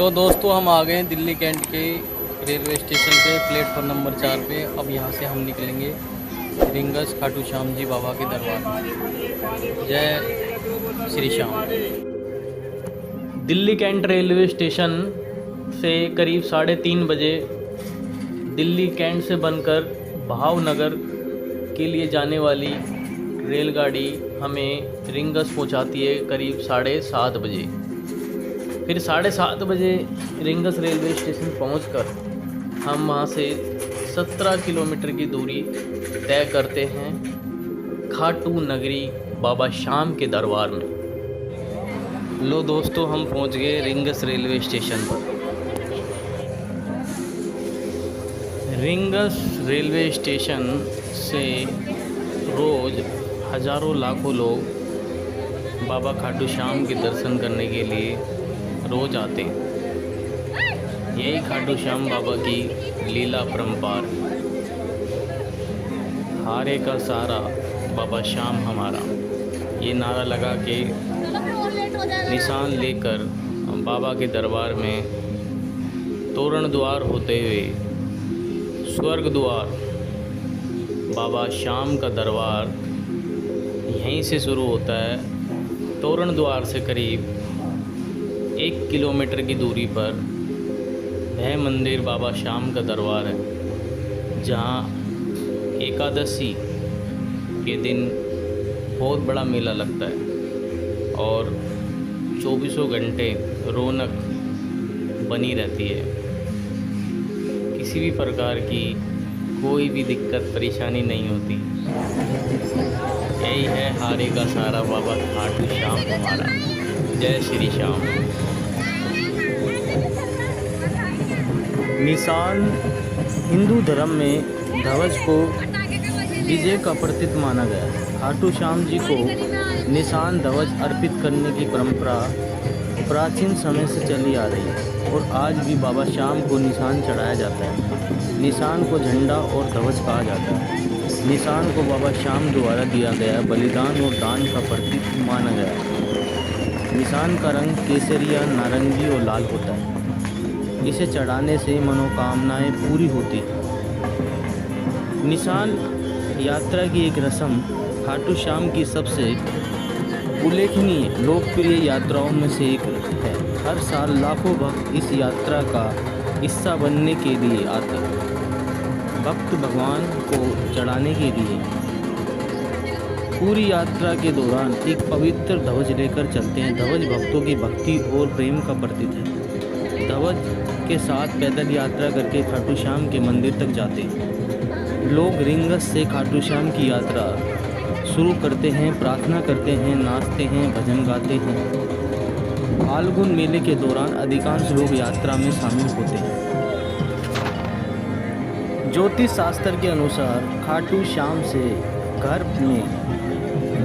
लो दोस्तों, हम आ गए हैं दिल्ली कैंट के रेलवे स्टेशन पे, प्लेटफॉर्म नंबर 4 पे। अब यहाँ से हम निकलेंगे रिंगस खाटू श्याम जी बाबा के दरबार। जय श्री श्याम। दिल्ली कैंट रेलवे स्टेशन से करीब 3:30 बजे दिल्ली कैंट से बनकर भावनगर के लिए जाने वाली रेलगाड़ी हमें रिंगस पहुंचाती है करीब 7:30 बजे। फिर 7:30 बजे रिंगस रेलवे स्टेशन पहुंचकर हम वहां से 17 किलोमीटर की दूरी तय करते हैं खाटू नगरी बाबा श्याम के दरबार में। लो दोस्तों, हम पहुंच गए रिंगस रेलवे स्टेशन पर। रिंगस रेलवे स्टेशन से रोज़ हज़ारों लाखों लोग बाबा खाटू श्याम के दर्शन करने के लिए रोज़ आते। यही खाटू श्याम बाबा की लीला परंपार। हारे का सारा बाबा श्याम हमारा, ये नारा लगा के निशान लेकर बाबा के दरबार में तोरण द्वार होते हुए स्वर्ग द्वार बाबा श्याम का दरबार यहीं से शुरू होता है। तोरण द्वार से करीब 1 किलोमीटर की दूरी पर वह मंदिर बाबा श्याम का दरबार है, जहाँ एकादशी के दिन बहुत बड़ा मेला लगता है और 24 घंटे रौनक बनी रहती है। किसी भी प्रकार की कोई भी दिक्कत परेशानी नहीं होती। यही है हारे का सारा बाबा खाटू श्याम हमारा। जय श्री श्याम। निशान हिंदू धर्म में ध्वज को विजय का प्रतीक माना गया है। खाटू श्याम जी को निशान ध्वज अर्पित करने की परंपरा प्राचीन समय से चली आ रही है और आज भी बाबा श्याम को निशान चढ़ाया जाता है। निशान को झंडा और ध्वज कहा जाता है। निशान को बाबा श्याम द्वारा दिया गया बलिदान और दान का प्रतीक माना गया है। निशान का रंग केसरिया, नारंगी और लाल होता है। इसे चढ़ाने से मनोकामनाएं पूरी होती हैं। निशान यात्रा की एक रस्म खाटू श्याम की सबसे उल्लेखनीय लोकप्रिय यात्राओं में से एक है। हर साल लाखों भक्त इस यात्रा का हिस्सा बनने के लिए आते हैं। भक्त भगवान को चढ़ाने के लिए पूरी यात्रा के दौरान एक पवित्र ध्वज लेकर चलते हैं। ध्वज भक्तों की भक्ति और प्रेम का प्रतीक है। ध्वज के साथ पैदल यात्रा करके खाटू श्याम के मंदिर तक जाते हैं। लोग रिंगस से खाटू श्याम की यात्रा शुरू करते हैं, प्रार्थना करते हैं, नाचते हैं, भजन गाते हैं। फाल्गुन मेले के दौरान अधिकांश लोग यात्रा में शामिल होते हैं। ज्योतिष शास्त्र के अनुसार खाटू श्याम से घर में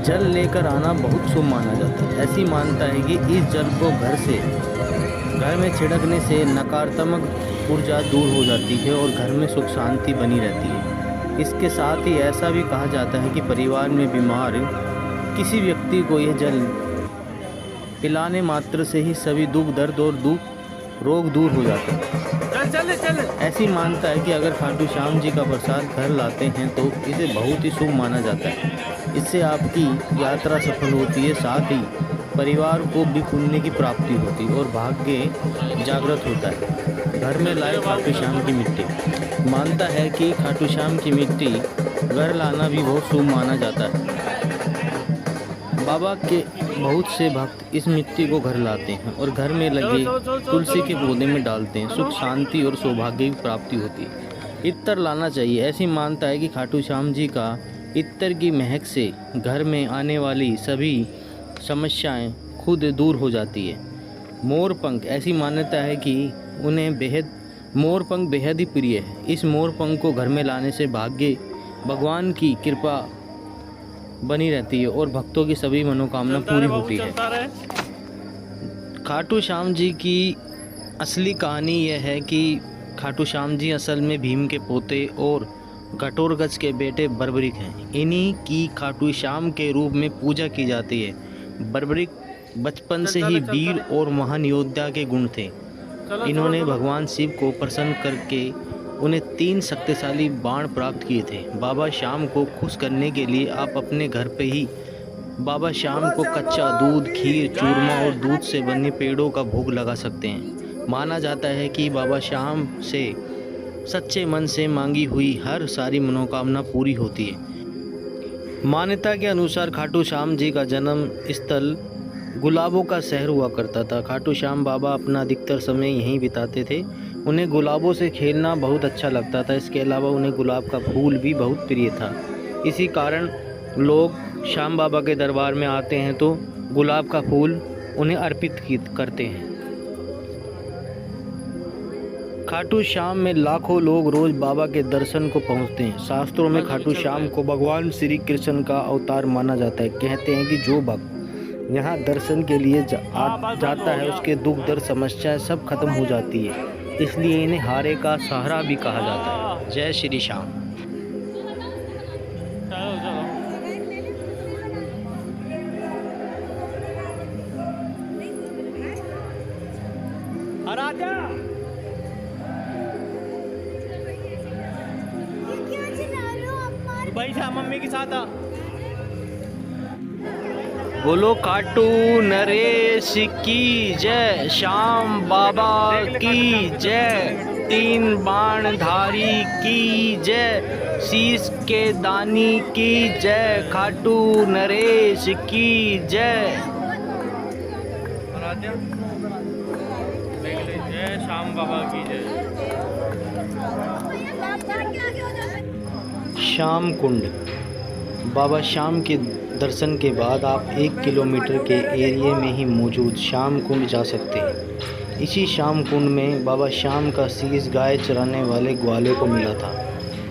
जल लेकर आना बहुत शुभ माना जाता है। ऐसी मान्यता है कि इस जल को घर में छिड़कने से नकारात्मक ऊर्जा दूर हो जाती है और घर में सुख शांति बनी रहती है। इसके साथ ही ऐसा भी कहा जाता है कि परिवार में बीमार किसी व्यक्ति को यह जल पिलाने मात्र से ही सभी दुख दर्द और रोग दूर हो जाते हैं। ऐसी मान्यता है कि अगर खाटू श्याम जी का प्रसाद घर लाते हैं तो इसे बहुत ही शुभ माना जाता है। इससे आपकी यात्रा सफल होती है, साथ ही परिवार को भी पुण्य की प्राप्ति होती है और भाग्य जागृत होता है। घर में लाए खाटू श्याम की मिट्टी। मानता है कि खाटू श्याम की मिट्टी घर लाना भी बहुत शुभ माना जाता है। बाबा के बहुत से भक्त इस मिट्टी को घर लाते हैं और घर में लगे तुलसी के पौधे में डालते हैं। सुख शांति और सौभाग्य की प्राप्ति होती है। इत्तर लाना चाहिए। ऐसी मान्यता है कि खाटू श्याम जी का इत्तर की महक से घर में आने वाली सभी समस्याएं खुद दूर हो जाती है। मोरपंख, ऐसी मान्यता है कि उन्हें मोरपंख बेहद ही प्रिय है। इस मोरपंख को घर में लाने से भाग्य, भगवान की कृपा बनी रहती है और भक्तों की सभी मनोकामना पूरी होती है। खाटू श्याम जी की असली कहानी यह है कि खाटू श्याम जी असल में भीम के पोते और घटोत्कच के बेटे बर्बरिक हैं। इन्हीं की खाटू श्याम के रूप में पूजा की जाती है। बर्बरिक बचपन से ही वीर और महान योद्धा के गुण थे। इन्होंने भगवान शिव को प्रसन्न करके उन्हें 3 शक्तिशाली बाण प्राप्त किए थे। बाबा श्याम को खुश करने के लिए आप अपने घर पे ही बाबा श्याम को कच्चा दूध, खीर, चूरमा और दूध से बने पेड़ों का भोग लगा सकते हैं। माना जाता है कि बाबा श्याम से सच्चे मन से मांगी हुई हर सारी मनोकामना पूरी होती है। मान्यता के अनुसार खाटू श्याम जी का जन्म स्थल गुलाबों का शहर हुआ करता था। खाटू श्याम बाबा अपना अधिकतर समय यहीं बिताते थे। उन्हें गुलाबों से खेलना बहुत अच्छा लगता था। इसके अलावा उन्हें गुलाब का फूल भी बहुत प्रिय था। इसी कारण लोग श्याम बाबा के दरबार में आते हैं तो गुलाब का फूल उन्हें अर्पित करते हैं। खाटू श्याम में लाखों लोग रोज बाबा के दर्शन को पहुंचते हैं। शास्त्रों में खाटू श्याम को भगवान श्री कृष्ण का अवतार माना जाता है। कहते हैं कि जो भक्त यहाँ दर्शन के लिए जाता है उसके दुख दर्द समस्याएं सब खत्म हो जाती है। इसलिए इन्हें हारे का सहारा भी कहा जाता है। जय श्री श्याम। आराध्या भाई था मम्मी के साथ आ। बोलो खाटू नरेश की जय, श्याम बाबा की जय, 3 बाणधारी की जय, शीश के दानी की जय, खाटू नरेश की जय। जय श्याम बाबा की जय। श्याम कुंड। बाबा श्याम के दर्शन के बाद आप 1 किलोमीटर के एरिया में ही मौजूद श्याम कुंड जा सकते हैं। इसी श्याम कुंड में बाबा श्याम का शीश गाय चराने वाले ग्वाले को मिला था।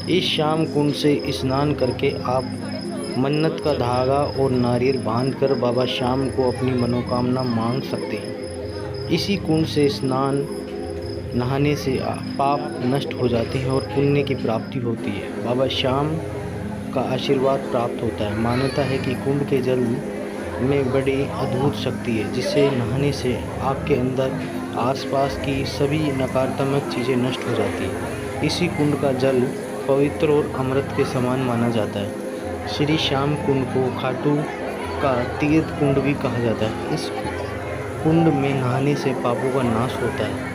इस श्याम कुंड से स्नान करके आप मन्नत का धागा और नारियल बांधकर बाबा श्याम को अपनी मनोकामना मांग सकते हैं। इसी कुंड से नहाने से पाप नष्ट हो जाते हैं और पुण्य की प्राप्ति होती है। बाबा श्याम का आशीर्वाद प्राप्त होता है। मान्यता है कि कुंड के जल में बड़ी अद्भुत शक्ति है, जिससे नहाने से आपके अंदर आसपास की सभी नकारात्मक चीज़ें नष्ट हो जाती हैं। इसी कुंड का जल पवित्र और अमृत के समान माना जाता है। श्री श्याम कुंड को खाटू का तीर्थ कुंड भी कहा जाता है। इस कुंड में नहाने से पापों का नाश होता है।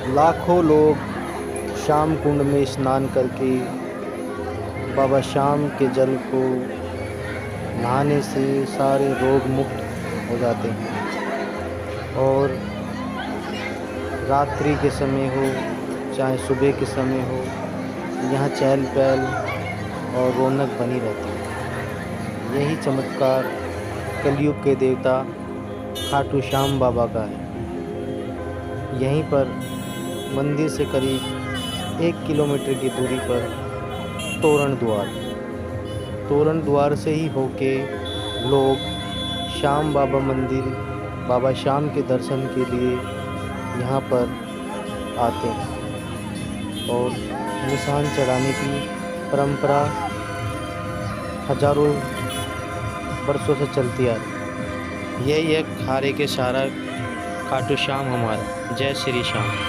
लाखों लोग श्याम कुंड में स्नान करके बाबा श्याम के जल को नहाने से सारे रोग मुक्त हो जाते हैं। और रात्रि के समय हो चाहे सुबह के समय हो, यहाँ चहल पहल और रौनक बनी रहती है। यही चमत्कार कलयुग के देवता खाटू श्याम बाबा का है। यहीं पर मंदिर से करीब 1 किलोमीटर की दूरी पर तोरण द्वार से ही होके लोग श्याम बाबा मंदिर, बाबा श्याम के दर्शन के लिए यहाँ पर आते हैं। और निशान चढ़ाने की परंपरा हजारों वर्षों से चलती आ रही है। यही एक खारे के सारा खाटू श्याम हमारा। जय श्री श्याम।